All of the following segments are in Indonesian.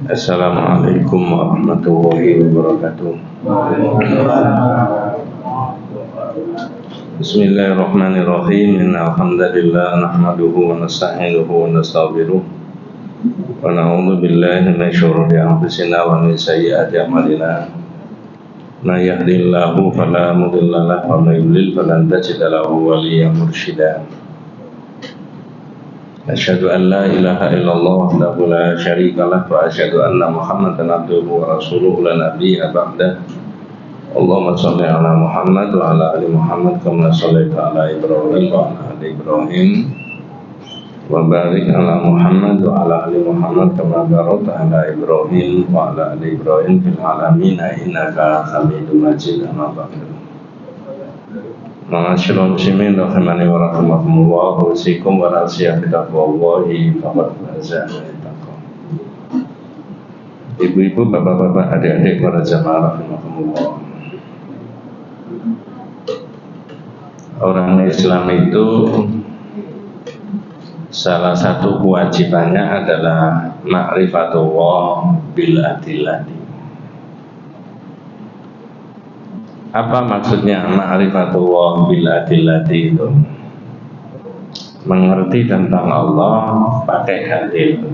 Assalamualaikum warahmatullahi wabarakatuh. Bismillahirrahmanirrahim. Innal hamdalillah nahmaduhu wa nasta'inuhu wa nastaghfiruh wa na'udzu billahi min syururi anfusina wa min sayyiati a'malina. May yahdihillahu fala mudilla lahu wa may yudlil falan tajida lahu waliyyan mursyida. Asyhadu an la ilaha illallah wahdahu la syarika lah wa asyhadu anna Muhammadan abduhu wa rasuluhu la nabiyya ba'dah. Allahumma shalli ala Muhammad wa ala ali Muhammad kama shallaita ala Ibrahim wa ala ali Ibrahim wa barik ala Muhammad wa ala ali Muhammad kama barakta ala Ibrahim wa ala ali Ibrahim fil alamin innaka Hamidum Majid. Amma ba'du. Ma'asyiral muslimin rahimani wa rahimakumullah, usikum wa nasihat bitaqwallahi faqad faza man ittaqa. Ibu-ibu, bapak-bapak, adik-adik para jamaah rahimakumullah. Orang Islam itu salah satu kewajibannya adalah ma'rifatullah bil adillati. Apa maksudnya ma'rifatullah bil adillati itu? Mengerti tentang Allah pakai dalil.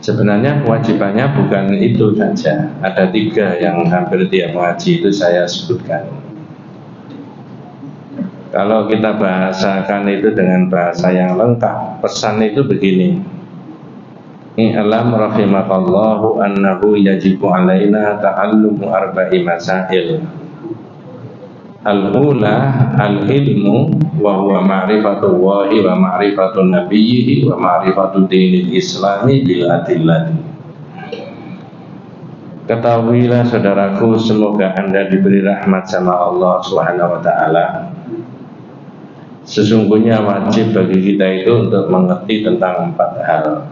Sebenarnya kewajibannya bukan itu saja. Ada 3 yang hampir tiap ngaji itu saya sebutkan. Kalau kita bahasakan itu dengan bahasa yang lengkap, pesan itu begini. I'lam rahimakallahu annahu yajibu alaina ta'allumu arba'i masail. Al-ula al-ilmu wa huwa ma'rifatullahi wa ma'rifatun nabiyyihi wa ma'rifatu dinil islami bil adillati. Ketahuilah saudaraku, semoga Anda diberi rahmat sama Allah Subhanahu wa taala. Sesungguhnya wajib bagi kita itu untuk mengerti tentang 4 hal.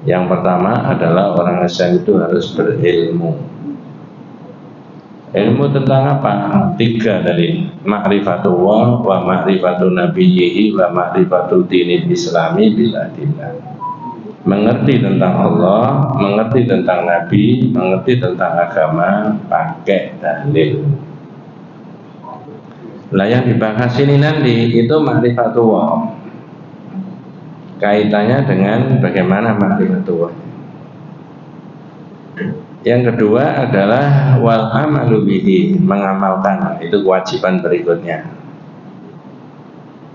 Yang pertama adalah orang Islam itu harus berilmu. Ilmu tentang apa? 3 tadi. Ma'rifatullah wa ma'rifatun nabiyyihi wa ma'rifatul dinil islami bil adillah. Mengerti tentang Allah, mengerti tentang Nabi, mengerti tentang agama pakai dalil. Lah yang dibahas ini nanti itu ma'rifatullah. Kaitannya dengan bagaimana ma'rifatullah. Yang kedua adalah wal amalu bihi, mengamalkan, itu kewajiban berikutnya.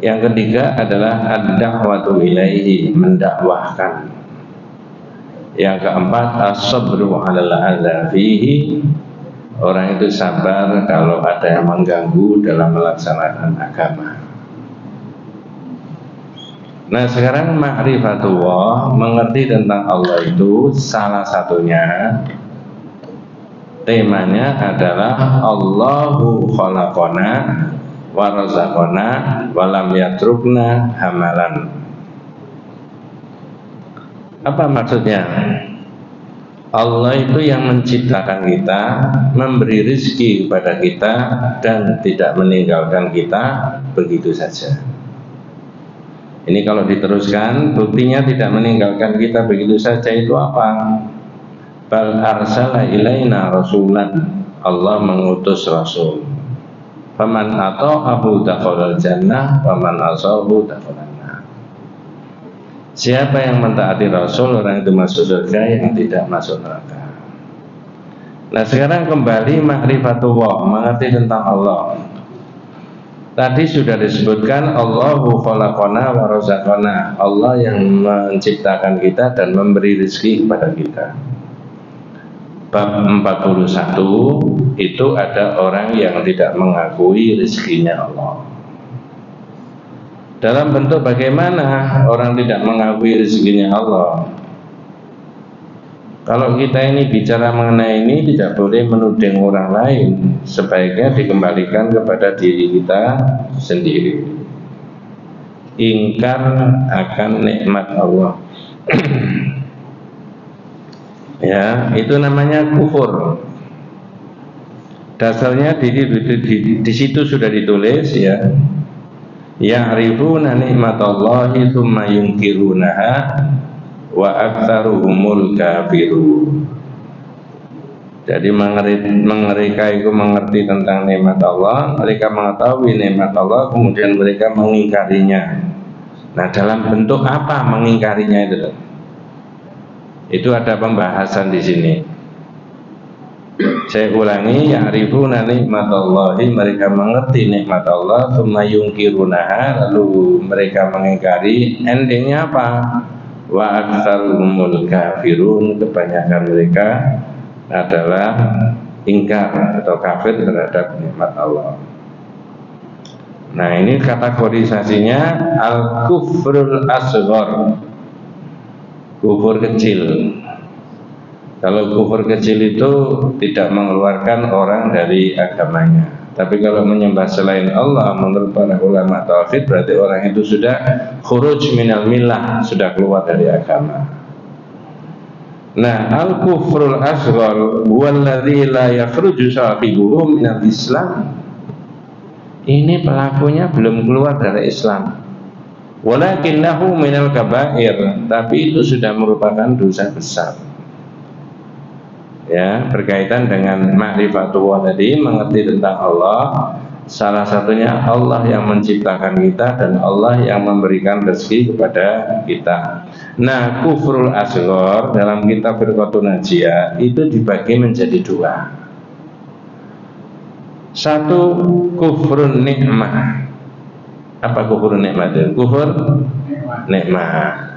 Yang ketiga adalah ad-da'watu ilaihi, mendakwahkan. Yang keempat as-sabru 'alal adza fihi, orang itu sabar kalau ada yang mengganggu dalam melaksanakan agama. Nah sekarang ma'rifatullah, mengerti tentang Allah itu salah satunya temanya adalah Allahu khalaqana wa razaqana wa lam yatrukna hamalan. Apa maksudnya? Allah itu yang menciptakan kita, memberi rezeki kepada kita dan tidak meninggalkan kita begitu saja. Ini kalau diteruskan, buktinya tidak meninggalkan kita begitu saja itu apa? Bal arsala ilaina rasulan, Allah mengutus rasul. Faman ata'ahu dakhalal jannah, faman asahu dakhalan nar. Siapa yang mentaati rasul, orang itu masuk surga, yang tidak masuk neraka. Nah sekarang kembali ma'rifatullah, mengerti tentang Allah. Tadi sudah disebutkan Allahu khalaqana wa razaqana, Allah yang menciptakan kita dan memberi rezeki kepada kita. Bab 41 itu ada orang yang tidak mengakui rezekinya Allah. Dalam bentuk bagaimana orang tidak mengakui rezekinya Allah? Kalau kita ini bicara mengenai ini tidak boleh menuding orang lain, sebaiknya dikembalikan kepada diri kita sendiri. Ingkar akan nikmat Allah. Ya, itu namanya kufur. Dasarnya di situ sudah ditulis ya. Ya'rifuna nikmatallahi tsumma yunkirunaha wa aktsaruhumul kafirun. Jadi mereka itu mengerti tentang nikmat Allah, mereka mengetahui nikmat Allah, kemudian mereka mengingkarinya. Nah, dalam bentuk apa mengingkarinya itu? Itu ada pembahasan di sini. Saya ulangi, ya'rifuna nikmatallahi, mereka mengerti nikmat Allah, tsumma yungkirunaha, lalu mereka mengingkari. Endingnya apa? Wa aktsaruhumul kafirun, kebanyakan mereka adalah ingkar atau kafir terhadap nikmat Allah. Nah, ini kategorisasinya al-kufrul asghar, kufur kecil. Kalau kufur kecil itu tidak mengeluarkan orang dari agamanya. Tapi kalau menyembah selain Allah menurut para ulama tauhid, berarti orang itu sudah khuruj minal millah, sudah keluar dari agama. Nah, al-kufrul asghar huwallazi la yakhruju sahibuhu minal Islam. Ini pelakunya belum keluar dari Islam. Walakinnahu minal kabair, tapi itu sudah merupakan dosa besar. Ya, berkaitan dengan ma'rifatullah tadi, mengerti tentang Allah. Salah satunya Allah yang menciptakan kita dan Allah yang memberikan rezeki kepada kita. Nah, kufrul asghar dalam kitab Firqatun Najiyah itu dibagi menjadi dua. Satu, kufrun nikmah. Apa kufrun nikmah itu? Kufur nikmah.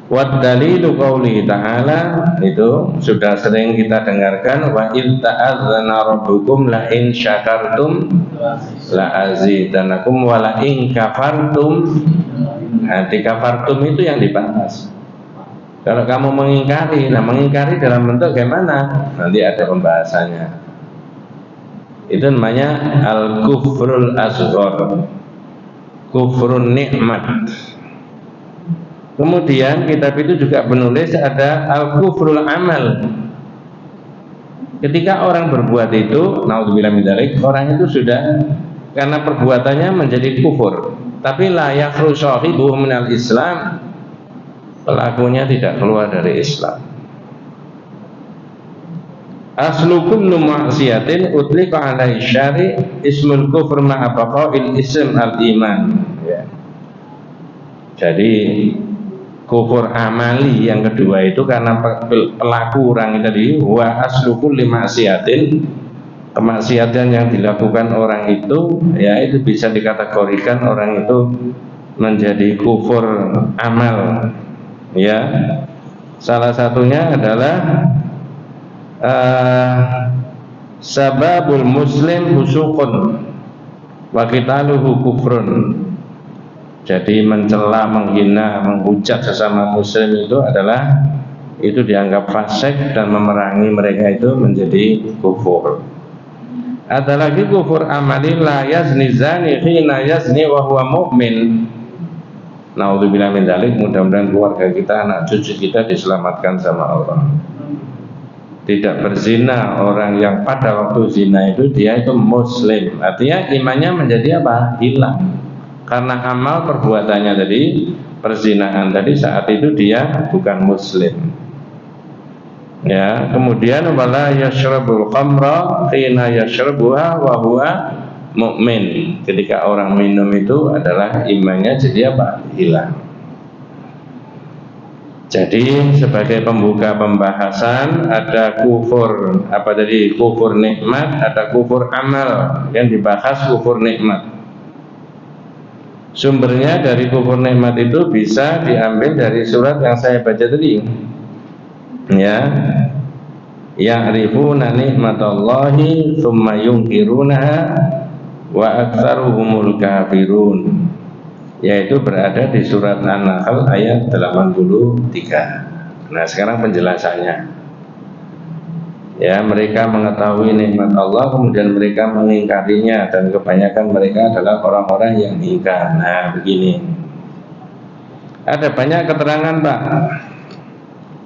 Wa dalilu qauli ta'ala, itu sudah sering kita dengarkan, wa in ta'adzana rabbukum la in syakartum la azidanakum wa la in kafartum. Nah, di kafartum itu yang dibahas. Kalau kamu mengingkari, nah mengingkari dalam bentuk bagaimana? Nanti ada pembahasannya. Itu namanya al-kufrul asghar, kufrun nikmat. Kemudian kitab itu juga menulis ada al-kufrul amal. Ketika orang berbuat itu, naudzubillah min dzalik, orang itu sudah karena perbuatannya menjadi kufur, tapi la yakhruju sahibuhu minal Islam, pelakunya tidak keluar dari Islam. Aslu kullu ma'siyatin utliqa 'alaihi syari' ismul kufr ma'a baqa'il ism al-iman. Ya. Jadi kufur amali yang kedua itu karena pelaku orang tadi wa aslu kulli ma'siyatin, kemaksiatan yang dilakukan orang itu, ya itu bisa dikategorikan orang itu menjadi kufur amal. Ya, salah satunya adalah sababul muslim fusuqun wa qitaluhu kufrun. Jadi mencela, menghina, menghujat sesama muslim itu adalah, itu dianggap fasik dan memerangi mereka itu menjadi kufur. Ada lagi kufur amali, la yazni zani hina yazni wa huwa mu'min. Naudzubillah min dzalik, mudah-mudahan keluarga kita, anak cucu kita diselamatkan sama Allah. Tidak berzina orang yang pada waktu zina itu dia itu muslim, artinya imannya menjadi apa? Hilang. Karena amal perbuatannya tadi, perzinahan tadi, saat itu dia bukan muslim. Ya, kemudian wala yashrabul khamra hina yashrabuha wa huwa mu'min. Ketika orang minum itu adalah imannya jadi apa? Hilang. Jadi sebagai pembuka pembahasan, ada kufur apa tadi? Kufur nikmat, ada kufur amal. Yang dibahas kufur nikmat. Sumbernya dari kufur nikmat itu bisa diambil dari surat yang saya baca tadi. Ya, ya'rifuna nikmatallahi tsumma yunkirunaha wa aktsaruhumul kafirun. Yaitu berada di surat An-Nahl ayat 83. Nah, sekarang penjelasannya. Ya, mereka mengetahui nikmat Allah, kemudian mereka mengingkarinya, dan kebanyakan mereka adalah orang-orang yang ingkar. Nah, begini. Ada banyak keterangan, Pak.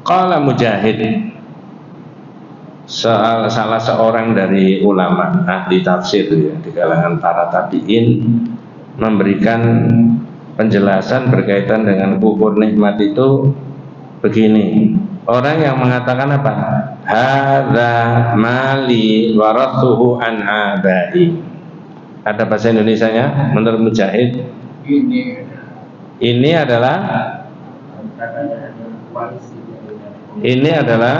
Qala Mujahid, salah seorang dari ulama ahli tafsir ya, di kalangan para tabi'in, memberikan penjelasan berkaitan dengan kufur nikmat itu begini. Orang yang mengatakan apa? Hadza mali warathuhu an abai. Ada bahasa Indonesianya menurut Mujahid? Ini adalah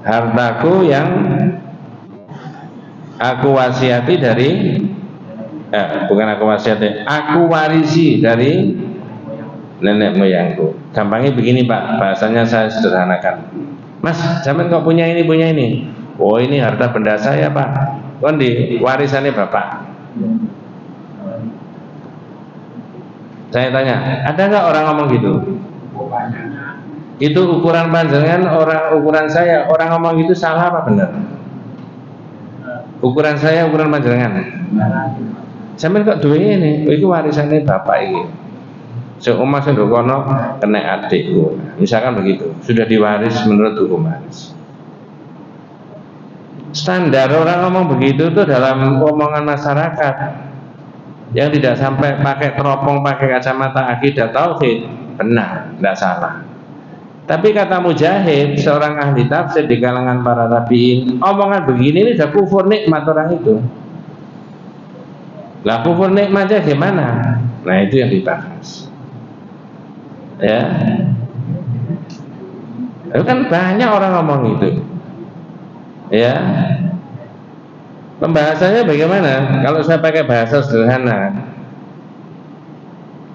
hartaku yang aku wasiati dari bukan aku wasiati, aku warisi dari nenek moyangku. Gampangnya begini Pak, bahasanya saya sederhanakan. Mas, zaman kok punya ini. Oh, ini harta benda saya Pak. Kan di warisannya Bapak. Saya tanya, ada nggak orang ngomong gitu? Itu ukuran panjangan orang, ukuran saya. Orang ngomong gitu salah apa benar? Ukuran saya, ukuran panjangan. Zaman kok duwe ini? Itu warisannya Bapak ini. Seumur sendokono kena adikku, misalkan begitu, sudah diwaris menurut hukum waris. Standar orang ngomong begitu itu dalam omongan masyarakat yang tidak sampai pakai teropong, pakai kacamata akidah tauhid, benar, tidak salah. Tapi kata Mujahid, seorang ahli tafsir di kalangan para tabi'in, omongan begini ini sudah kufur nikmat orang itu. Lah kufur nikmatnya gimana? Nah itu yang dibahas. Ya, itu kan banyak orang ngomong itu. Ya, pembahasannya bagaimana? Kalau saya pakai bahasa sederhana,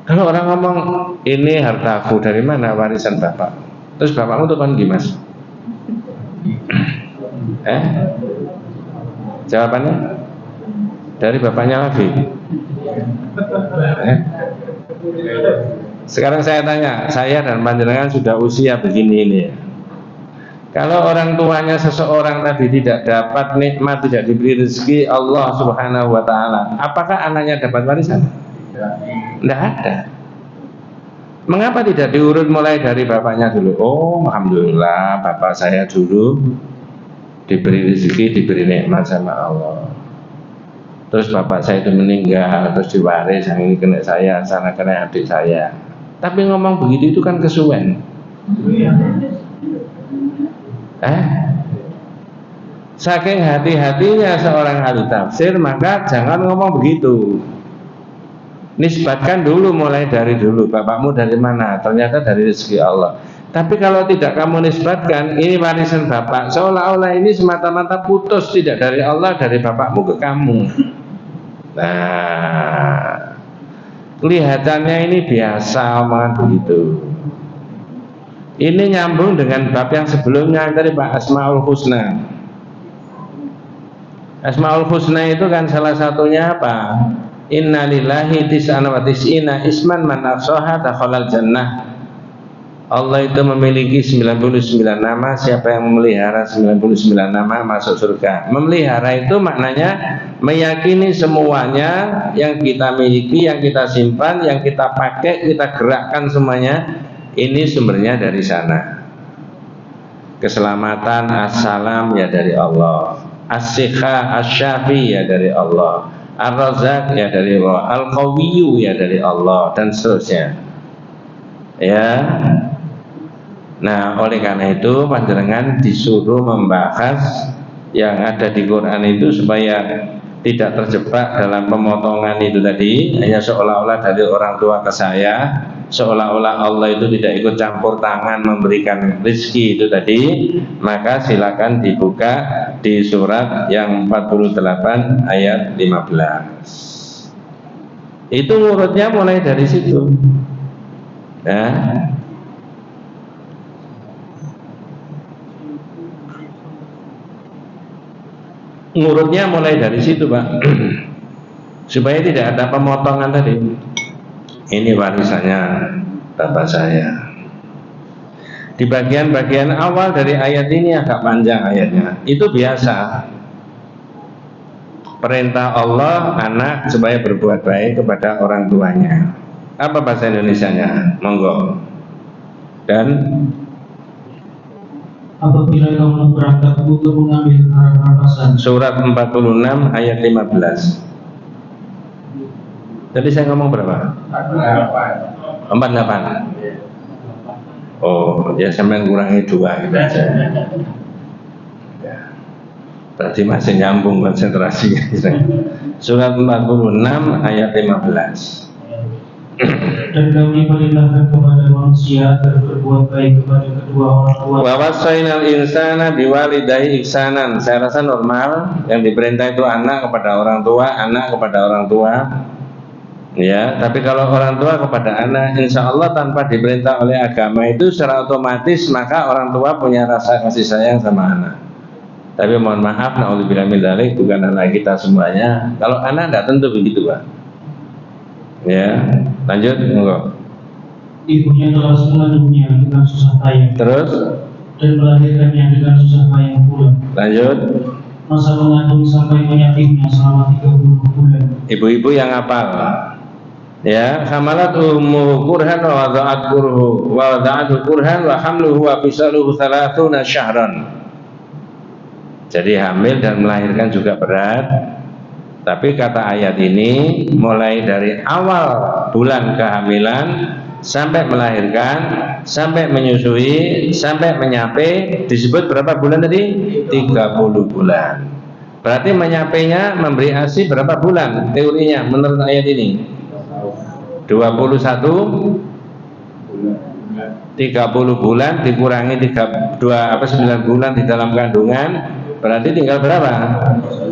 kalau orang ngomong ini hartaku dari mana, warisan bapak, terus bapakmu tuh kan gimana? Jawabannya dari bapaknya lagi. Sekarang saya tanya, saya dan panjenengan sudah usia begini ini. Kalau orang tuanya seseorang tadi tidak dapat nikmat, tidak diberi rezeki Allah Subhanahu wa taala, apakah anaknya dapat warisan? Tidak ada. Mengapa tidak diurut mulai dari bapaknya dulu? Oh, alhamdulillah bapak saya dulu diberi rezeki, diberi nikmat sama Allah. Terus bapak saya itu meninggal, terus diwaris, yang ini kena saya, sana kena adik saya. Tapi ngomong begitu itu kan kesuwen. Saking hati-hatinya seorang ahli tafsir, maka jangan ngomong begitu. Nisbatkan dulu, mulai dari dulu. Bapakmu dari mana? Ternyata dari rezeki Allah. Tapi kalau tidak kamu nisbatkan, ini warisan bapak, seolah-olah ini semata-mata putus, tidak dari Allah, dari bapakmu ke kamu. Nah, kelihatannya ini biasa omongan begitu. Ini nyambung dengan bab yang sebelumnya tadi Pak, Asmaul Husna. Asmaul Husna itu kan salah satunya apa? Inna lillahi tis'an wa tis'ina isman man ahsaha dakhalal jannah. Allah itu memiliki 99 nama, siapa yang memelihara 99 nama masuk surga. Memelihara itu maknanya meyakini semuanya yang kita miliki, yang kita simpan, yang kita pakai, kita gerakkan semuanya, ini sumbernya dari sana. Keselamatan, assalam ya dari Allah, as-sikha, as-syafi ya dari Allah, ar-razak ya dari Allah, al-qawiyyu ya dari Allah, dan seterusnya. Ya. Nah, oleh karena itu panjenengan disuruh membahas yang ada di Quran itu supaya tidak terjebak dalam pemotongan itu tadi, hanya seolah-olah dari orang tua ke saya, seolah-olah Allah itu tidak ikut campur tangan memberikan rezeki itu tadi. Maka silakan dibuka di surat yang 48 ayat 15. Itu urutnya mulai dari situ. Ya. Ngurutnya mulai dari situ Pak, supaya tidak ada pemotongan tadi. Ini warisannya bapak saya. Di bagian-bagian awal dari ayat ini agak panjang ayatnya. Itu biasa. Perintah Allah anak supaya berbuat baik kepada orang tuanya. Apa bahasa Indonesianya? Monggo. Dan apabila kamu berangkat untuk mengambil rampasan. Surat 46 ayat 15. Tadi saya ngomong berapa? 48. Oh, ya sampai kurangi 2 gitu aja. Ya. Berarti masih nyambung konsentrasinya. Surat 46 ayat 15. Dan kami perintahkan kepada manusia agar berbuat baik kepada kedua orang tua. Wa wasainal insana biwalidayhi ihsanan. Saya rasa normal yang diperintah itu anak kepada orang tua, anak kepada orang tua. Ya, tapi kalau orang tua kepada anak, insya Allah tanpa diperintah oleh agama itu secara otomatis maka orang tua punya rasa kasih sayang sama anak. Tapi mohon maaf, naudzubillah min dzalik, bukan anak kita semuanya. Kalau anak tidak tentu begitu, Pak. Ya, lanjut, enggak. Ibunya telah mengandungnya dengan susah payah. Terus dan melahirkannya dengan susah payah pula. Lanjut. Masa mengandung sampai menyakitnya selama 30 bulan. Ibu-ibu yang hafal. Ya, hamalat ummuhu kurhan wa wada'at kurhu wa wada'atu kurhan wa hamluhu wa fisaluhu 30 syahran. Jadi hamil dan melahirkan juga berat. Tapi kata ayat ini mulai dari awal bulan kehamilan sampai melahirkan, sampai menyusui, sampai menyape, disebut berapa bulan tadi? 30 bulan. Berarti menyapenya memberi ASI berapa bulan teorinya menurut ayat ini? 21 30 bulan dikurangi 9 bulan di dalam kandungan, berarti tinggal berapa?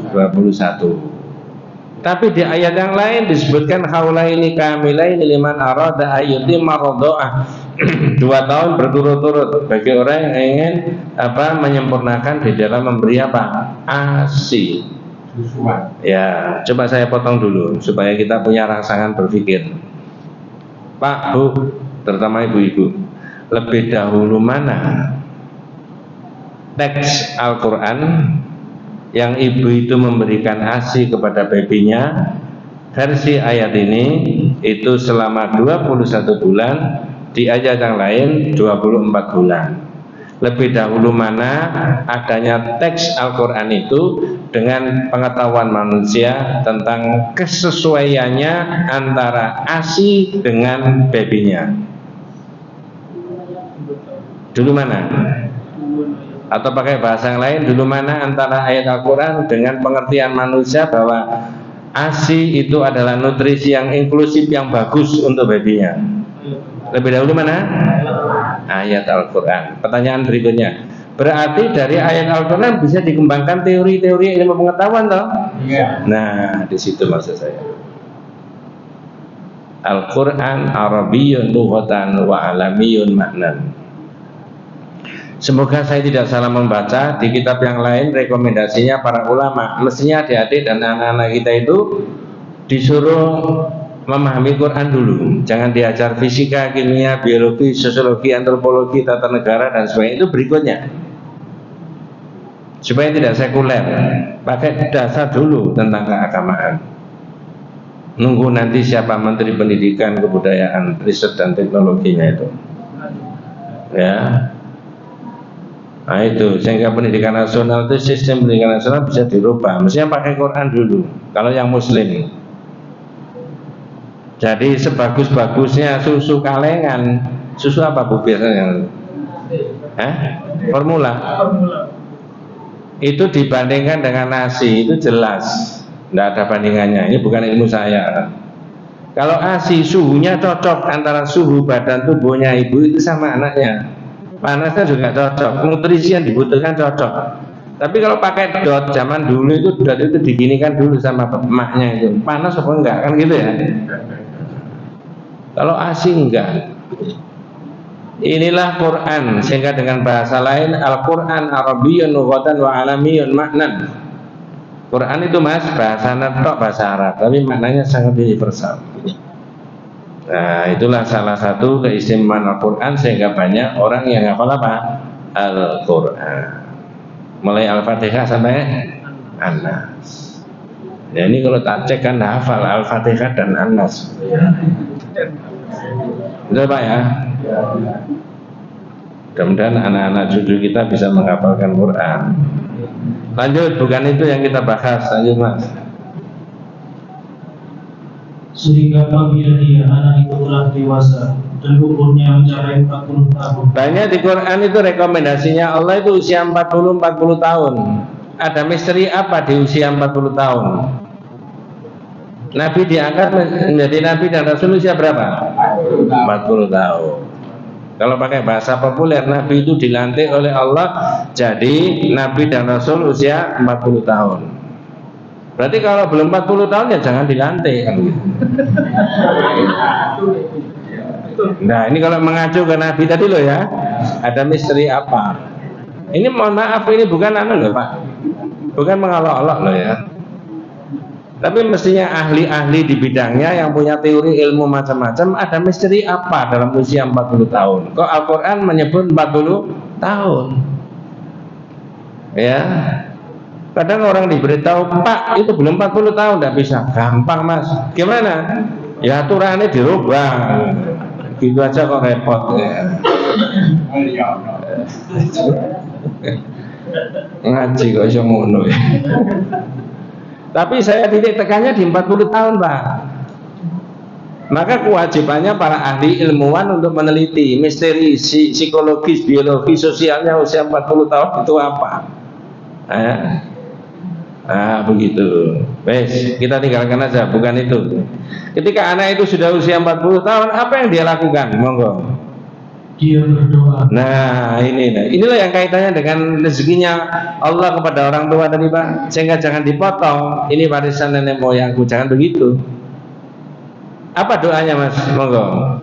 21. Tapi di ayat yang lain disebutkan haulaini kamilaini liman arada ayyutimma radha'ah. 2 tahun berturut-turut bagi orang yang ingin menyempurnakan di dalam memberi ASI. Ya, coba saya potong dulu supaya kita punya rangsangan berpikir. Pak, Bu, terutama ibu-ibu, lebih dahulu mana teks Al-Quran yang ibu itu memberikan ASI kepada babynya, versi ayat ini itu selama 21 bulan, di ayat yang lain 24 bulan. Lebih dahulu mana adanya teks Al-Quran itu dengan pengetahuan manusia tentang kesesuaiannya antara ASI dengan babynya? Dulu mana? Atau pakai bahasa yang lain, dulu mana antara ayat Al-Quran dengan pengertian manusia bahwa ASI itu adalah nutrisi yang inklusif, yang bagus untuk babynya? Lebih dahulu mana? Ayat Al-Quran. Pertanyaan berikutnya, berarti dari ayat Al-Quran bisa dikembangkan teori-teori ilmu pengetahuan toh? Iya. Nah, di situ maksud saya. Al-Quran Arabiyyun lughatan wa alamiyun maknan. Semoga saya tidak salah membaca di kitab yang lain rekomendasinya para ulama. Mestinya adik-adik dan anak-anak kita itu disuruh memahami Quran dulu. Jangan diajar fisika, kimia, biologi, sosiologi, antropologi, tata negara dan sebagainya. Itu berikutnya. Supaya tidak sekuler. Pakai dasar dulu tentang keagamaan. Nunggu nanti siapa Menteri Pendidikan, Kebudayaan, Riset dan Teknologinya itu. Ya. Nah itu, sehingga pendidikan nasional itu, sistem pendidikan nasional bisa dirubah. Mestinya pakai Quran dulu kalau yang muslim. Jadi sebagus-bagusnya susu kalengan, susu apa Bu biasanya? Formula. Itu dibandingkan dengan nasi, itu jelas tidak ada bandingannya. Ini bukan ilmu saya. Kalau ASI suhunya cocok antara suhu badan tubuhnya ibu itu sama anaknya. Panasnya juga cocok, nutrisi yang dibutuhkan cocok. Tapi kalau pakai dot zaman dulu itu dot itu diginikan dulu sama emaknya itu, panas apa enggak kan gitu ya? Kalau ASI enggak. Inilah Quran, sehingga dengan bahasa lain Al-Quran Arabiyyun lughatan wa alamiyun maknan. Quran itu Mas bahasa netok, bahasa Arab, tapi maknanya sangat universal. Nah, itulah salah satu keistimewaan Al-Quran sehingga banyak orang yang hafal apa? Al-Quran. Mulai Al-Fatihah sampai An-Nas. Ya ini kalau tak cek kan hafal Al-Fatihah dan An-Nas. Betul Pak ya? Mudah-mudahan anak-anak cucu kita bisa menghafalkan Quran. Lanjut, bukan itu yang kita bahas. Lanjut Mas. sehingga apabila dia anak itu telah dewasa dan umurnya mencapai 40 tahun. Banyak di Quran itu rekomendasinya Allah itu usia 40 tahun. Ada misteri apa di usia 40 tahun? Nabi diangkat menjadi Nabi dan Rasul usia berapa? 40 tahun. Kalau pakai bahasa populer, Nabi itu dilantik oleh Allah jadi Nabi dan Rasul usia 40 tahun. Berarti kalau belum 40 tahun ya jangan dilantik kan gitu. Nah ini kalau mengacu ke Nabi tadi loh ya, ada misteri apa? Ini mohon maaf, ini bukan loh Pak, bukan mengolok-olok loh ya. Tapi mestinya ahli-ahli di bidangnya yang punya teori ilmu macam-macam, ada misteri apa dalam usia 40 tahun? Kok Al-Quran menyebut 40 tahun? Ya, kadang orang diberitahu, Pak itu belum 40 tahun, tidak bisa. Gampang Mas, gimana? Ya aturannya dirubah. Gitu aja kok repot ya. Ngaji kok iso ngono ya. Tapi saya titik tekannya di 40 tahun Pak. Maka kewajibannya para ahli ilmuwan untuk meneliti misteri psikologis, biologi, sosialnya usia 40 tahun itu apa. Begitu. Wes, kita tinggalkan aja, bukan itu. Ketika anak itu sudah usia 40 tahun, apa yang dia lakukan? Monggo. Dia berdoa. Nah, inilah yang kaitannya dengan rezekinya Allah kepada orang tua tadi Pak. Sehingga jangan dipotong. Ini warisan nenek moyangku, jangan begitu. Apa doanya Mas? Monggo.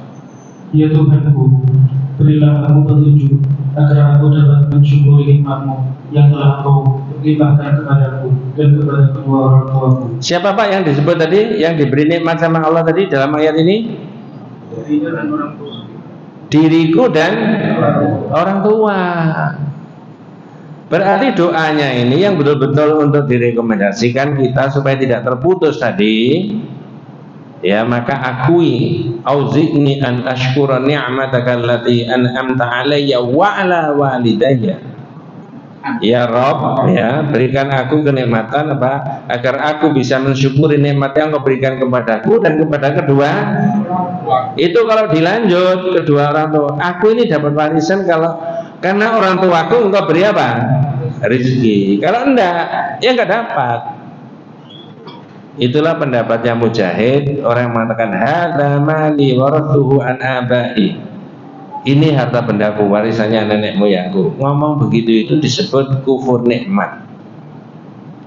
Ya Tuhanku, berilah aku petunjuk agar aku dapat mensyukuri nikmat-Mu yang telah Kau limpahkan kepadaku dan kepada kedua orang tuaku. Siapa Pak yang disebut tadi, yang diberi nikmat sama Allah tadi dalam ayat ini? Diriku dan orang tua. Diriku dan orang tua. Berarti doanya ini yang betul-betul untuk direkomendasikan kita supaya tidak terputus tadi. Ya, maka akui auzi'ni an ashkura ni'mataka allati an'amta alayya wa ala walidayya. Ya Rob, ya berikan aku kenikmatan apa agar aku bisa mensyukuri nikmat yang Kau berikan kepadaku dan kepada kedua. Itu kalau dilanjut kedua orang tua. Aku ini dapat warisan kalau karena orang tuaku Engkau beri apa? Rezeki. Kalau enggak, ya enggak dapat. Itulah pendapatnya Mujahid, orang yang mengatakan hadza mali warathuhu an abai. Ini harta bendaku, warisannya nenek moyangku. Ngomong begitu itu disebut kufur nikmat.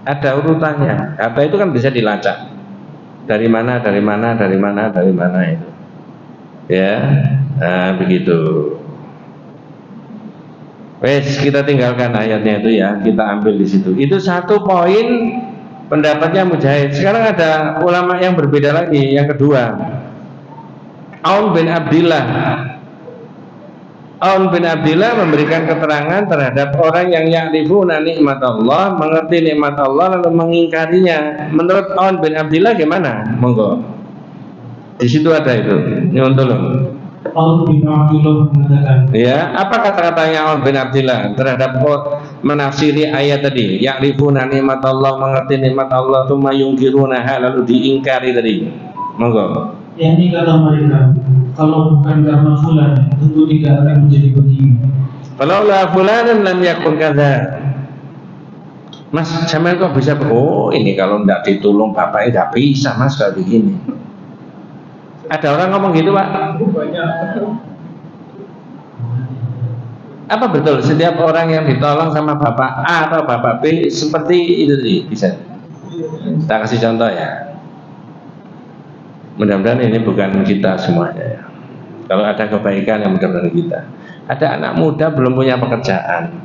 Ada urutannya. Harta itu kan bisa dilacak. Dari mana itu. Ya, begitu. Wes, kita tinggalkan ayatnya itu ya, kita ambil di situ. Itu satu poin pendapatnya Mujahid. Sekarang ada ulama yang berbeda lagi, yang kedua. Aun bin Abdillah memberikan keterangan terhadap orang yang ya'rifuna nikmat Allah, mengerti nikmat Allah lalu mengingkarinya. Menurut Aun bin Abdillah gimana? Monggo. Di situ ada itu. Nyuwun tolong. Aun bin Abdillah mengatakan. Ya, apa kata-katanya Aun bin Abdillah terhadap menafsiri ayat tadi? Ya'rifuna nikmat Allah, mengerti nikmat Allah, tsumma yungkirunaha lalu diingkari tadi. Monggo. Ya, ini kata mereka, kalau bukan karena fulan tentu tidak akan menjadi begini. Kalau la fulanan lam yakun kadza. Mas, sampean kok bisa? Oh, ini kalau tidak ditolong bapaknya tidak bisa Mas kayak begini. Ada orang ngomong gitu Pak? Apa betul setiap orang yang ditolong sama bapak A atau bapak B seperti itu bisa? Kita kasih contoh ya. Mudah-mudahan ini bukan kita semuanya ya. Kalau ada kebaikan yang mudah-mudahan kita. Ada anak muda belum punya pekerjaan.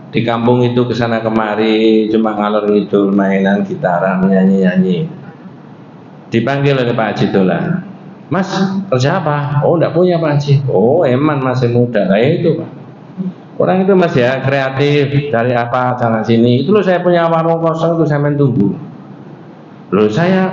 Di kampung itu kesana kemari cuma ngalor ngidul mainan gitaran nyanyi-nyanyi. Dipanggil oleh Pak Haji Dolan. Mas, kerja apa? Oh, enggak punya Pak Haji. Oh, eman masih muda. Kayak itu Pak. Orang itu Mas ya kreatif dari apa sana sini. Itu loh saya punya warung kosong itu saya main tunggu. Loh saya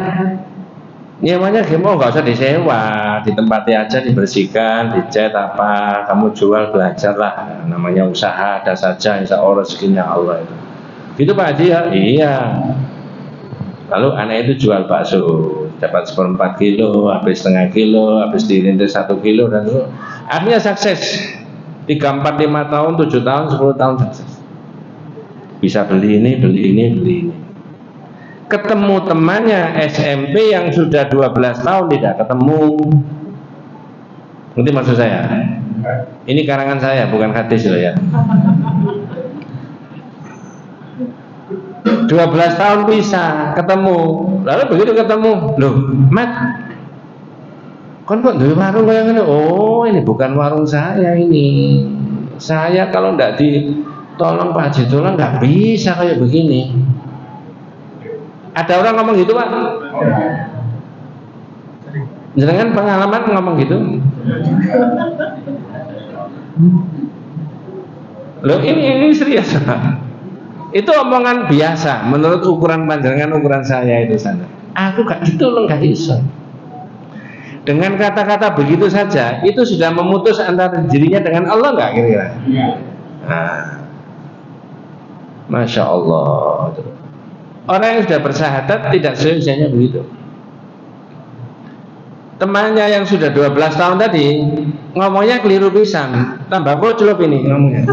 nyewanya gimana? Nggak usah disewa, ditempati aja, dibersihkan, dicat apa, kamu jual belajar lah, namanya usaha ada saja, insya Allah rezekinya Allah itu. Gitu Pak Haji ya? Iya. Lalu anak itu jual bakso, dapat 1/4 kilo, habis setengah kilo, habis dirintis 1 kilo dan itu akhirnya sukses 3, 4, 5 tahun, 7 tahun, 10 tahun sukses. Bisa beli ini, beli ini, beli ini. Ketemu temannya SMP yang sudah 12 tahun tidak ketemu. Ngerti maksud saya? Ini karangan saya, bukan hadis loh ya. 12 tahun bisa ketemu. Lalu begitu ketemu, loh, Mat, kon kok duwe warung kayak gini? Oh, ini bukan warung saya ini. Saya kalau nggak ditolong Pak Haji Tolong nggak bisa kayak begini. Ada orang ngomong gitu, Pak? Jangan pengalaman ngomong gitu. Loh, ini serius, Pak. Itu omongan biasa menurut ukuran panjangan ukuran saya itu sana. Aku gak gitu loh, gak iso. Dengan kata-kata begitu saja itu sudah memutus antara dirinya dengan Allah nggak kira-kira? Nah, Masya Allah. Orang yang sudah bersyahadat tidak seusianya begitu. Temannya yang sudah 12 tahun tadi ngomongnya keliru pisan, tambah koclop ini ngomongnya.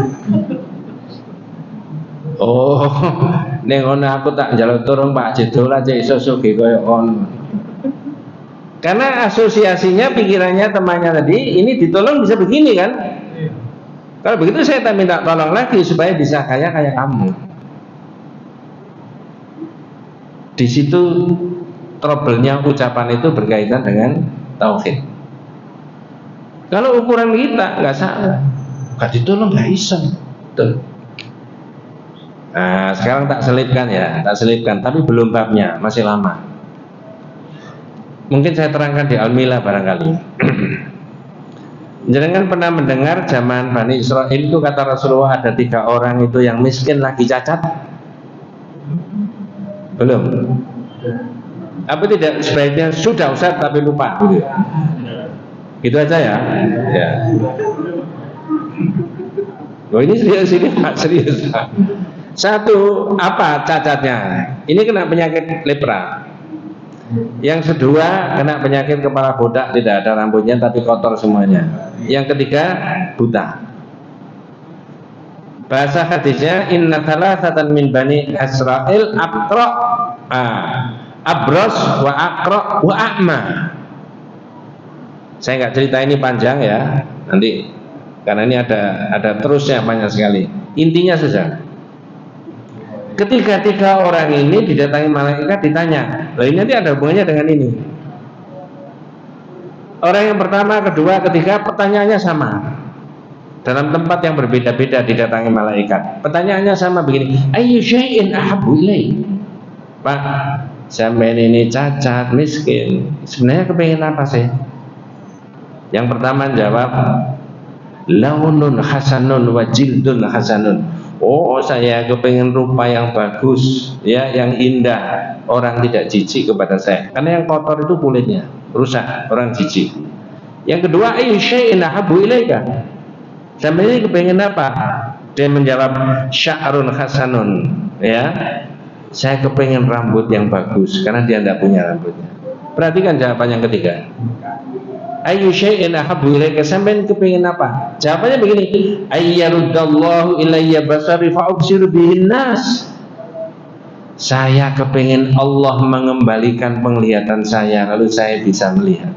Oh, ning ngono aku tak njaluk turun Pak Jedol aja iso sugih koyo on. Karena asosiasinya pikirannya temannya tadi ini ditolong bisa begini kan? Kalau begitu saya tak minta tolong lagi supaya bisa kaya kayak kamu. Di situ trouble-nya ucapan itu berkaitan dengan tauhid. Kalau ukuran kita nggak salah, nggak ditolong nggak iso. Betul. Nah, sekarang tak selipkan, tapi belum babnya, masih lama. Mungkin saya terangkan di Al-Milah barangkali. Jangan pernah mendengar zaman Bani Israel itu kata Rasulullah ada 3 orang itu yang miskin lagi cacat? Belum? Apa tidak sebaiknya sudah Ustaz tapi lupa? Gitu aja ya. Ya. Oh, ini serius. Satu, apa cacatnya? Ini kena penyakit lepra. Yang kedua, kena penyakit kepala bodak, tidak ada rambutnya tapi kotor semuanya. Yang ketiga, buta. Bahasa hadisnya, inna thalathatan min bani Israil abros wa aqra wa a'ma. Saya nggak cerita ini panjang ya, nanti karena ini ada terusnya banyak sekali. Intinya saja. Ketika 3 orang ini didatangi malaikat ditanya, loh ini nanti ada hubungannya dengan ini. Orang yang pertama, kedua, ketiga pertanyaannya sama. Dalam tempat yang berbeda-beda didatangi malaikat. Pertanyaannya sama begini, ayyu syai'in ahabbu ilaik? Pak, sampean ini cacat, miskin. Sebenarnya kepengen apa sih? Yang pertama jawab, launun hasanun wa jildun hasanun. Oh, saya kepengen rupa yang bagus, ya, yang indah. Orang tidak jijik kepada saya. Karena yang kotor itu kulitnya, rusak, orang jijik. Yang kedua, ayyu syai'in ahabbu ilaika? Sampai ini kepengen apa? Dia menjawab, sya'run hasanun, ya. Saya kepengen rambut yang bagus, karena dia tidak punya rambutnya. Perhatikan jawaban yang ketiga. Ayyu syai'in ahabbu ilaika? Sampean kepengin apa? Jawabannya begini, ayyaruddallahu ilayya basari fa'ubsiru bihin nas. Saya kepengin Allah mengembalikan penglihatan saya lalu saya bisa melihat.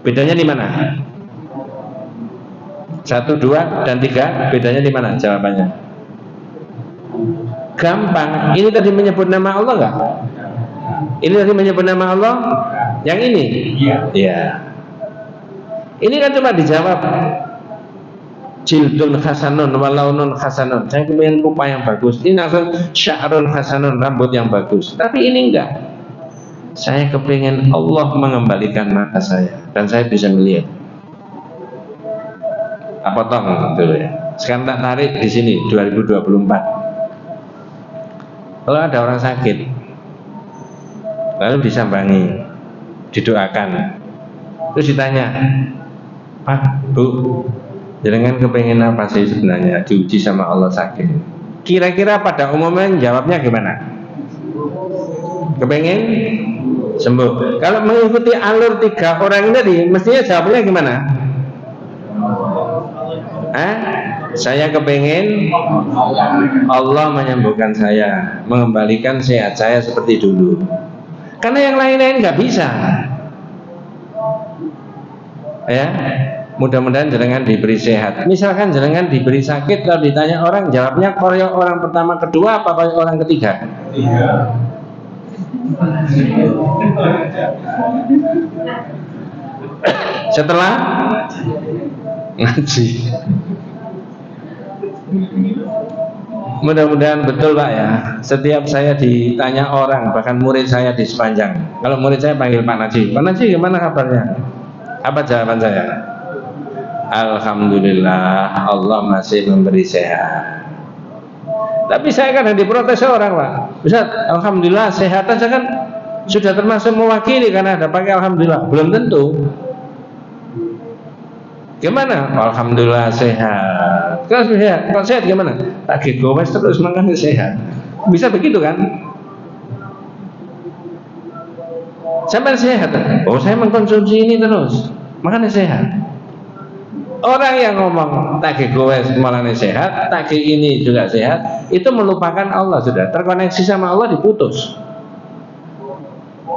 Bedanya di mana? 1, 2, dan 3, bedanya di mana jawabannya? Gampang. Ini tadi menyebut nama Allah enggak? Ini tadi menyebut nama Allah? Yang ini? Ya. Ini kan cuma dijawab jildun hasanun walaunun hasanun. Saya ingin rupa yang bagus. Ini langsung sya'run hasanun, rambut yang bagus. Tapi ini enggak. Saya kepingin Allah mengembalikan mata saya dan saya bisa melihat. Apa potong dulu ya. Sekarang tak tarik di sini 2024. Kalau ada orang sakit lalu disambangi, didoakan, terus ditanya, Pak, Bu, jenengan kepengen apa sih sebenarnya diuji sama Allah sakit? Kira-kira pada umumnya jawabnya gimana? Kepengen sembuh. Kalau mengikuti alur 3 orang tadi, mestinya jawabnya gimana? Saya kepingin Allah menyembuhkan saya, mengembalikan sehat saya seperti dulu. Karena yang lain-lain nggak bisa. Ya, mudah-mudahan jenengan diberi sehat. Misalkan jenengan diberi sakit, kalau ditanya orang, jawabnya koyok orang pertama kedua apa koyok orang ketiga? Setelah ngaji. Mudah-mudahan betul Pak ya. Setiap saya ditanya orang, bahkan murid saya di sepanjang, kalau murid saya panggil Pak Najib, Pak Najib gimana kabarnya? Apa jawaban saya? Alhamdulillah, Allah masih memberi sehat. Tapi saya kadang diprotes orang Pak, Ustaz, Alhamdulillah sehat aja kan sudah termasuk mewakili karena ada pakai Alhamdulillah. Belum tentu. Gimana? Alhamdulillah sehat. Kalau sehat gimana? Tak gowes terus makanya sehat. Bisa begitu kan? Sampai sehat. Oh, saya mengkonsumsi ini terus, makanya sehat. Orang yang ngomong tak gowes malah sehat, tak ini juga sehat, itu melupakan Allah, sudah terkoneksi sama Allah, diputus.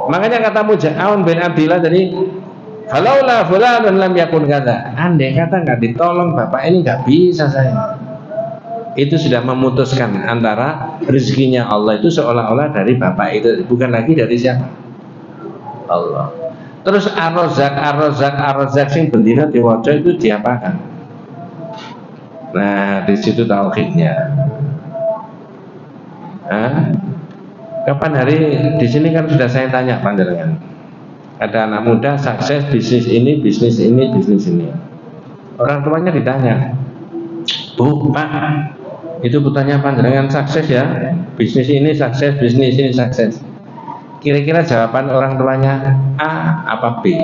Makanya kata Muja'aun bin Abdillah tadi, "Falaula fulanun lam yakun kata." Andai kata nggak ditolong bapak ini nggak bisa saya. Itu sudah memutuskan antara rezekinya Allah itu seolah-olah dari bapak itu, bukan lagi dari siapa? Allah. Terus ar-Razzaq sing bendina diwaca itu diapakan? Nah, di situ tauhidnya. Kapan hari di sini kan sudah saya tanya panjenengan. Ada anak muda sukses bisnis ini, bisnis ini, bisnis ini. Orang tuanya ditanya, Bu, Pak, itu putranya panjenengan sukses ya? Bisnis ini sukses, bisnis ini sukses. Kira-kira jawaban orang tuanya A apa B?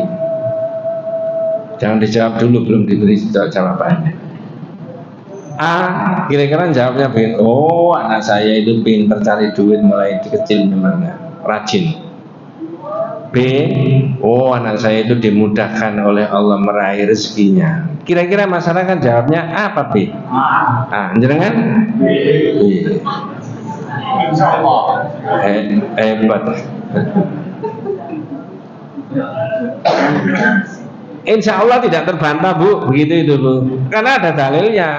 Jangan dijawab dulu, belum diberi jawabannya. A, kira-kira jawabnya begini, oh anak saya itu pintar cari duit mulai kecil memangnya, rajin. B, oh anak saya itu dimudahkan oleh Allah meraih rezekinya. Kira-kira masyarakat jawabnya A apa B? A, jenengan? B. Hebat. Insya Allah tidak terbantah Bu, begitu itu Bu, karena ada dalilnya.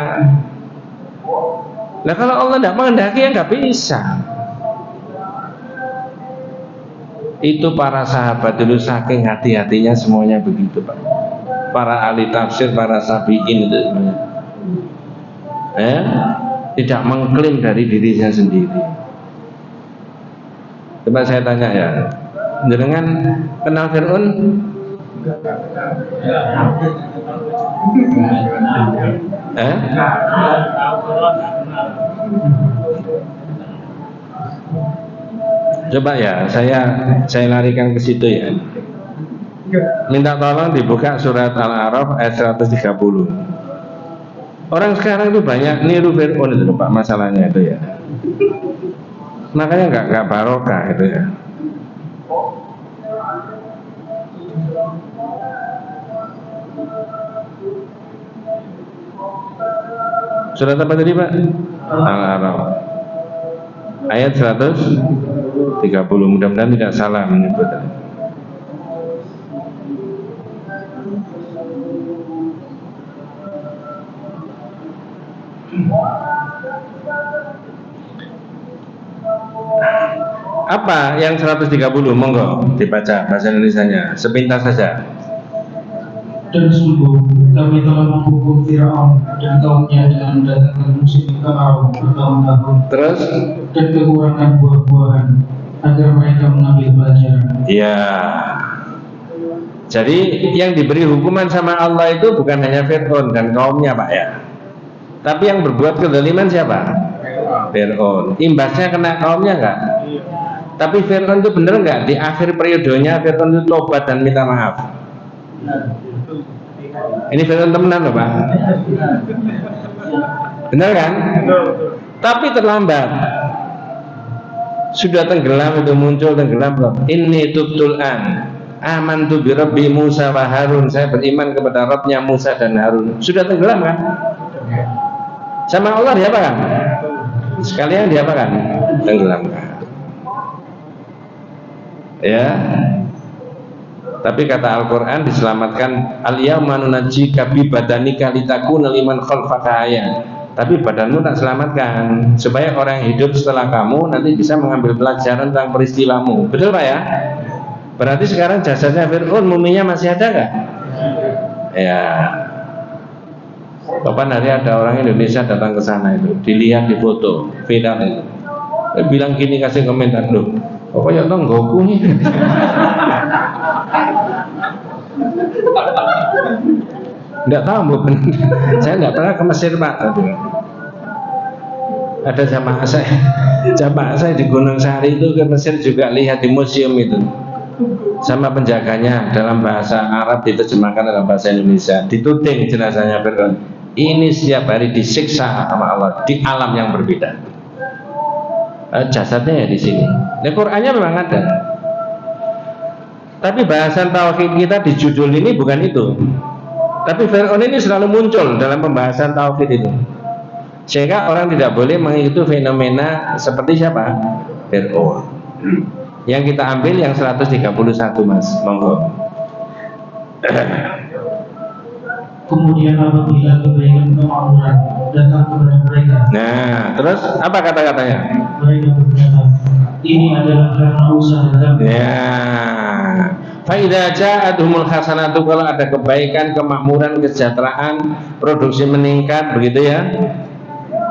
Nah kalau Allah tidak menghendaki ya nggak bisa. Itu para sahabat dulu saking hati-hatinya semuanya begitu Pak. Para ahli tafsir, para sabiin itu semuanya tidak mengklaim dari dirinya sendiri. Coba saya tanya ya, jenengan kenal Fir'aun? Coba ya, saya larikan ke situ ya. Minta tolong dibuka surat Al-A'raf ayat 130. Orang sekarang itu banyak niru Fir'aun itu Pak, masalahnya itu ya. Makanya nggak barokah itu ya. Surat apa tadi Pak? Al-A'raf ayat 130. Mudah-mudahan tidak salah menyebut. Apa yang 130? Monggo dibaca bahasa Indonesianya sepintas saja. Dan sungguh kami telah menghukum Fir'aun dan kaumnya dengan mendatangkan musim kemarau bertahun-tahun. Terus dan kekurangan buah-buahan agar mereka mengambil pelajaran. Ya. Jadi yang diberi hukuman sama Allah itu bukan hanya Fir'aun dan kaumnya Pak ya, tapi yang berbuat kezaliman siapa? Fir'aun. Imbasnya kena kaumnya enggak? Tapi Fir'aun itu benar enggak di akhir periodenya Fir'aun itu tobat dan minta maaf? Ini Fir'aun temenan loh Pak. Benar kan? Tapi terlambat. Sudah tenggelam itu, muncul tenggelam belum? Inni tubtul an amantu bi rabbi Musa wa Harun, saya beriman kepada Rabbnya Musa dan Harun. Sudah tenggelam kan? Sama Allah diapakan? Sekalian diapakan? Tenggelamkan. Ya. Tapi kata Al-Quran diselamatkan, al-yawma nunajjika bi badanika litakuna liman khalfaka ayatan. Tapi badanmu tak selamatkan supaya orang yang hidup setelah kamu nanti bisa mengambil pelajaran tentang peristiwamu. Betul Pak ya? Berarti sekarang jasadnya Fir'aun, muminya masih ada nggak? Ya. Kapan hari ada orang Indonesia datang ke sana itu, dilihat di foto, viral itu. Bilang gini, kasih komentar, loh, pokoknya tonggoku nih. Enggak tahu, bukan. Saya enggak pernah ke Mesir Pak. Ada jamaah saya di Gunung Sari itu ke Mesir juga, lihat di museum itu. Sama penjaganya dalam bahasa Arab diterjemahkan dalam bahasa Indonesia. Dituding jenazahnya Fir'aun. Ini setiap hari disiksa sama Allah di alam yang berbeda. Jasadnya ya di sini. Nah, Qur'annya memang ada. Tapi bahasan tauhid kita di judul ini bukan itu. Tapi Fir'aun ini selalu muncul dalam pembahasan tauhid itu. Sehingga orang tidak boleh mengikuti fenomena seperti siapa? Fir'aun. Yang kita ambil yang 131 Mas, monggo. Kemudian apabila kebaikan kemakmuran datang kepada mereka. Nah, terus apa kata-katanya? Mereka berkata, ini adalah karena usaha kami. Ya. Faidza ja'atuhumul hasanatu, kalau ada kebaikan, kemakmuran, kesejahteraan, produksi meningkat, begitu ya.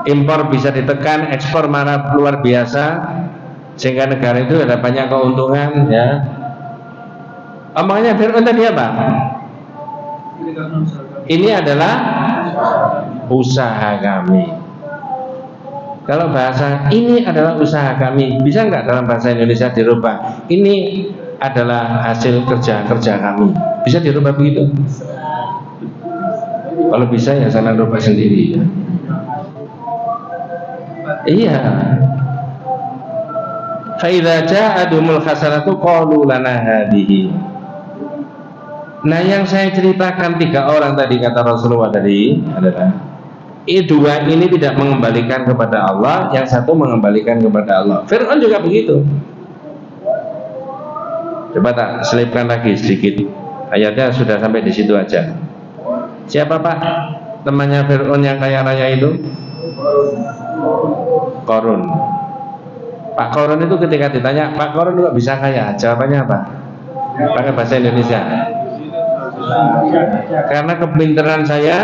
Impor bisa ditekan, ekspor malah luar biasa, sehingga negara itu ada banyak keuntungan, ya. Omongannya Fir'aun tadi apa? Ini adalah usaha kami. Kalau bahasa ini adalah usaha kami, bisa nggak dalam bahasa Indonesia dirubah? Ini adalah hasil kerja kami. Bisa dirubah begitu? Kalau bisa ya sana rubah sendiri. Iya. Fa idza ja'adumul hasanatu qalu lana hadhihi. Nah, yang saya ceritakan 3 orang tadi, kata Rasulullah tadi adalah dua ini tidak mengembalikan kepada Allah, yang satu mengembalikan kepada Allah. Fir'aun juga begitu. Coba tak selipkan lagi sedikit. Ayatnya sudah sampai di situ aja. Siapa Pak temannya Fir'aun yang kaya raya itu? Qarun. Pak Qarun itu ketika ditanya, Pak Qarun kok bisa kaya? Jawabannya apa? Pakai bahasa Indonesia. Karena kepintaran saya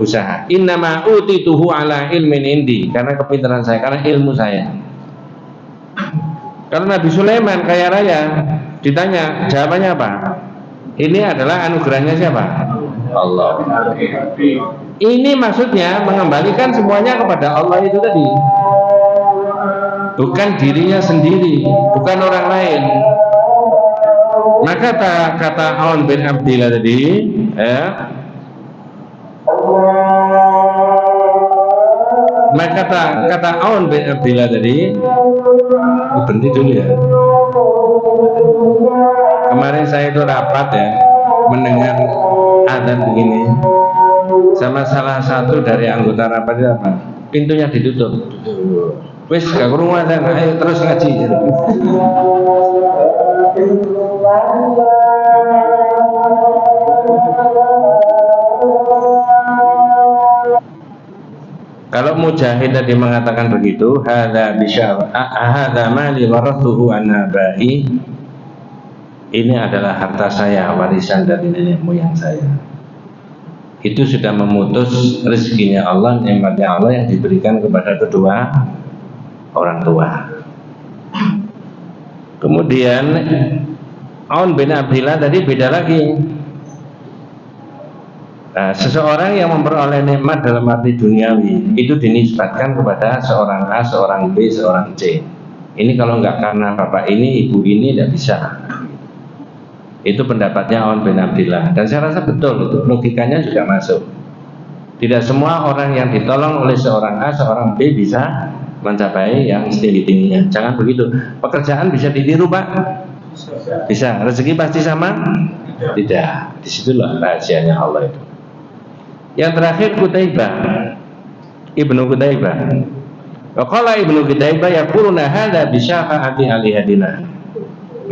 usaha. Innama utituhu ala ilmin indi. Karena kepintaran saya, karena ilmu saya. Kalau Nabi Sulaiman kaya raya, ditanya, jawabannya apa? Ini adalah anugerahnya siapa? Allah. Ini maksudnya mengembalikan semuanya kepada Allah itu tadi. Bukan dirinya sendiri, bukan orang lain. Maka kata Aun bin Abdillah tadi, ya. Maka kata Aun bin Abdillah tadi, berhenti dulu ya. Kemarin saya itu rapat ya, mendengar adzan begini, sama salah satu dari anggota rapat itu apa? Pintunya ditutup. Wis gak krungu adzan, ayo terus ngaji. Kalau Mujahid tadi mengatakan begitu, hadza bisyar, hadza mali warathuhu an abai. Ini adalah harta saya, warisan dari nenek moyang saya. Itu sudah memutus rezekinya Allah, nikmatnya Allah yang diberikan kepada kedua orang tua. Kemudian Aun bin Abdillah tadi beda lagi. Nah, seseorang yang memperoleh nikmat dalam arti duniawi itu dinisbatkan kepada seorang A, seorang B, seorang C. Ini kalau nggak karena bapak ini, ibu ini tidak bisa. Itu pendapatnya Aun bin Abdillah. Dan saya rasa betul, itu logikanya juga masuk. Tidak semua orang yang ditolong oleh seorang A, seorang B bisa mencapai yang setinggi-tingginya. Jangan begitu. Pekerjaan bisa ditiru, Pak? Bisa. Rezeki pasti sama? Tidak. Disitulah rahasianya Allah itu. Yang terakhir Qutaibah, Ibnu Qutaibah. Qala Ibnu Qutaibah yaquluna hadza bi syafa'ati alihadina.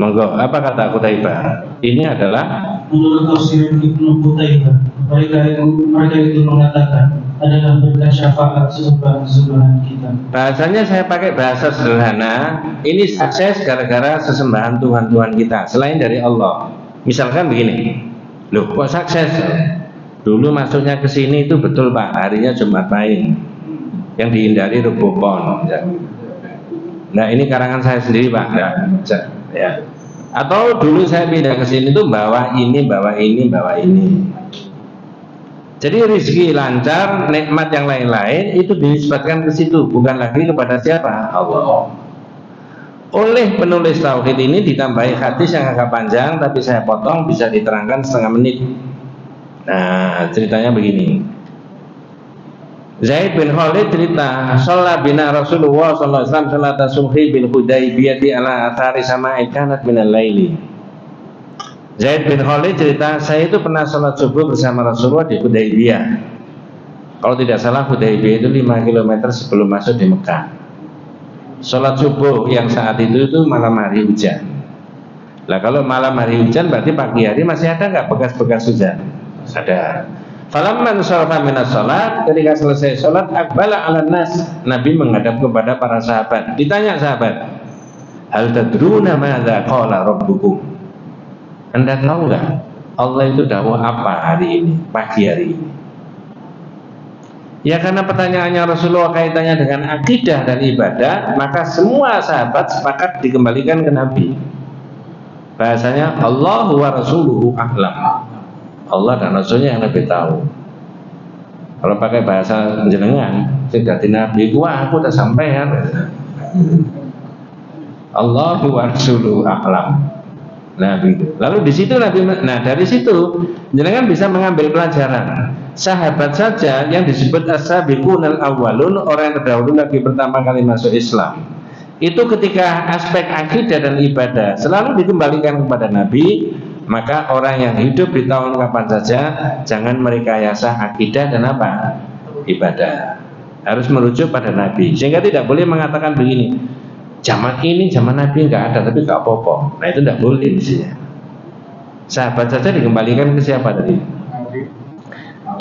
Monggo, apa kata Qutaibah? Ini adalah menurut tafsir Ibnu Qutaibah, mereka itu mengatakan adalah berkat syafaat sesembahan kita. Bahasanya saya pakai bahasa sederhana. Ini sukses gara-gara sesembahan Tuhan-Tuhan kita selain dari Allah. Misalkan begini, loh kok sukses? Dulu masuknya ke sini itu betul Pak, harinya Jumat Pahing, yang dihindari Rebo Pon. Nah ini karangan saya sendiri Pak. Ya. Atau dulu saya pindah ke sini itu bawa ini. Jadi rezeki lancar, nikmat yang lain-lain itu dinisbatkan ke situ, bukan lagi kepada siapa? Allah. Oleh penulis tauhid ini ditambahi hadis yang agak panjang, tapi saya potong bisa diterangkan setengah menit. Nah, ceritanya begini. Zaid bin Khalid cerita, "Shalla bina Rasulullah sallallahu alaihi wasallam salata subhi bil Hudaybiyah ala athari sama'i kanat minal laili." Zaid bin Khalid cerita, saya itu pernah sholat subuh bersama Rasulullah di Hudaybiyah. Kalau tidak salah Hudaybiyah itu 5 km sebelum masuk di Mekah. Sholat subuh yang saat itu malam hari hujan. Lah kalau malam hari hujan berarti pagi hari masih ada nggak bekas-bekas hujan? Ada. Falamman sharafa minas sholat, ketika selesai sholat aqbala 'alan nas, Nabi menghadap kepada para sahabat. Ditanya sahabat, hal tadruna madza qala rabbukum? Anda tahu nggak Allah itu dawuh apa hari ini, pagi hari ini? Ya karena pertanyaannya Rasulullah kaitannya dengan akidah dan ibadah, maka semua sahabat sepakat dikembalikan ke Nabi. Bahasanya Allah wa rasuluhu a'lam. Allah dan Rasulnya yang lebih tahu. Kalau pakai bahasa jenengan, sudah di Nabi, wah aku udah sampean. Allah wa rasuluhu a'lam. Nabi. Lalu di situ Nabi, nah dari situ jenengan bisa mengambil pelajaran. Sahabat saja yang disebut as-sabiqunal awwalun, orang yang terdahulu lagi pertama kali masuk Islam, itu ketika aspek akidah dan ibadah selalu dikembalikan kepada Nabi. Maka orang yang hidup di tahun kapan saja jangan merekayasa akidah dan apa? Ibadah. Harus merujuk pada Nabi. Sehingga tidak boleh mengatakan begini, zaman ini zaman Nabi nggak ada tapi nggak apa-apa. Nah itu tidak boleh mestinya. Sahabat saja dikembalikan ke siapa tadi?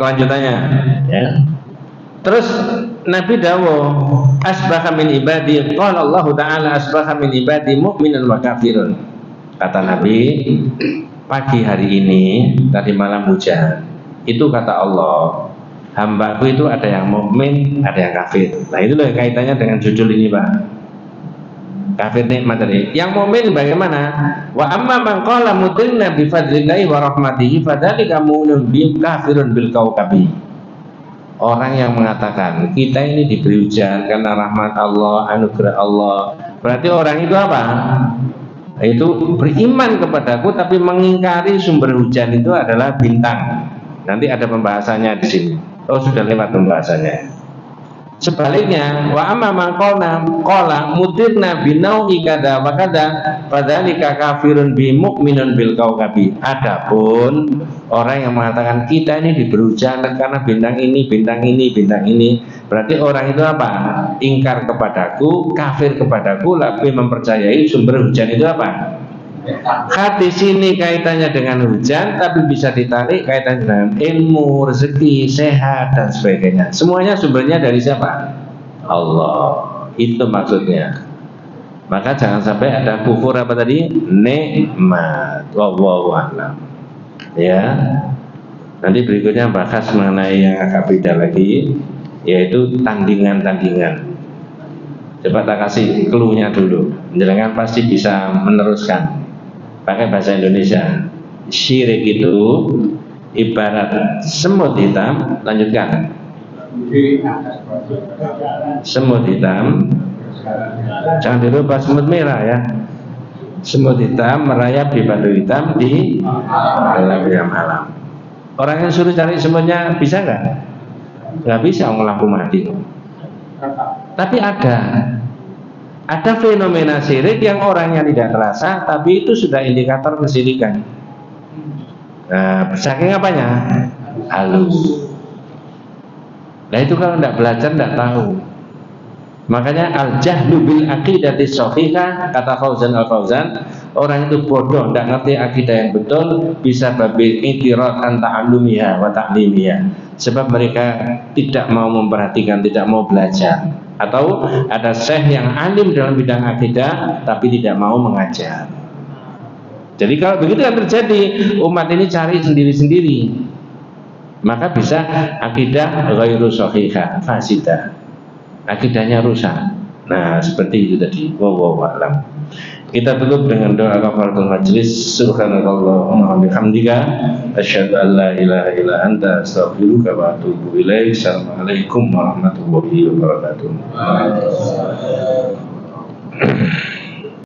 Kelanjutannya, ya. Terus Nabi dawuh, asbaha min ibadi, qala Allah Ta'ala asbaha min ibadi mu'minan wa kafirun. Kata Nabi, pagi hari ini tadi malam hujan. Itu kata Allah, hambaku itu ada yang mukmin, ada yang kafir. Nah itu loh kaitannya dengan judul ini Pak. Kafir nikmat tadi. Yang mukmin bagaimana? Wa amma man qala mutirna bi fadlillahi wa rahmatihi fadzalika mu'minun bi kafirun bil kaukabi. Orang yang mengatakan kita ini diberi hujan karena rahmat Allah, anugerah Allah. Berarti orang itu apa? Itu beriman kepadaku tapi mengingkari sumber hujan itu adalah bintang. Nanti ada pembahasannya di sini. Oh sudah lewat pembahasannya. Sebaliknya, wa amma man qala mutirna binaui kada wa kada fadzalika kafirun bi mu'minun bil kaukabi. Adapun orang yang mengatakan kita ini diberi hujan karena bintang ini, berarti orang itu apa? Ingkar kepadaku, kafir kepadaku, lebih mempercayai sumber hujan itu apa? Hadis ini kaitannya dengan hujan, tapi bisa ditarik kaitannya dengan ilmu, rezeki, sehat dan sebagainya. Semuanya sumbernya dari siapa? Allah. Itu maksudnya. Maka jangan sampai ada kufur apa tadi? Nikmat. Wallahu a'lam. Ya. Nanti berikutnya bahas mengenai yang agak beda lagi, yaitu tandingan-tandingan. Coba tak kasih clue-nya dulu. Jangan pasti bisa meneruskan. Pakai bahasa Indonesia. Syirik itu ibarat semut hitam. Lanjutkan. Semut hitam. Jangan dirubah semut merah ya. Semut hitam merayap di batu hitam di malam. Orang yang suruh cari semutnya bisa nggak? Nggak bisa, ngelaku mati. Tapi ada fenomena syirik yang orangnya tidak terasa, tapi itu sudah indikator kesyirikan. Nah, saking apanya? Halus. Nah itu kalau tidak belajar tidak tahu. Makanya al-jahlu bil aqidati shahihah, kata Fauzan al-Fauzan, orang itu bodoh, tidak ngerti akidah yang betul, bisa babil itirad an ta'allumiha wa ta'limiha, sebab mereka tidak mau memperhatikan, tidak mau belajar. Atau ada syekh yang alim dalam bidang akidah tapi tidak mau mengajar. Jadi kalau begitu yang terjadi, umat ini cari sendiri-sendiri, maka bisa akidah ghairu shahihah, fasidah, akidahnya rusak. Nah seperti itu tadi. Wallahu a'lam. Kita tutup dengan doa kafaratul majlis. Subhanakallahumma wa bihamdika asyhadu an la ilaha illa anta astaghfiruka wa atubu ilaik. Assalamualaikum warahmatullahi wabarakatuh.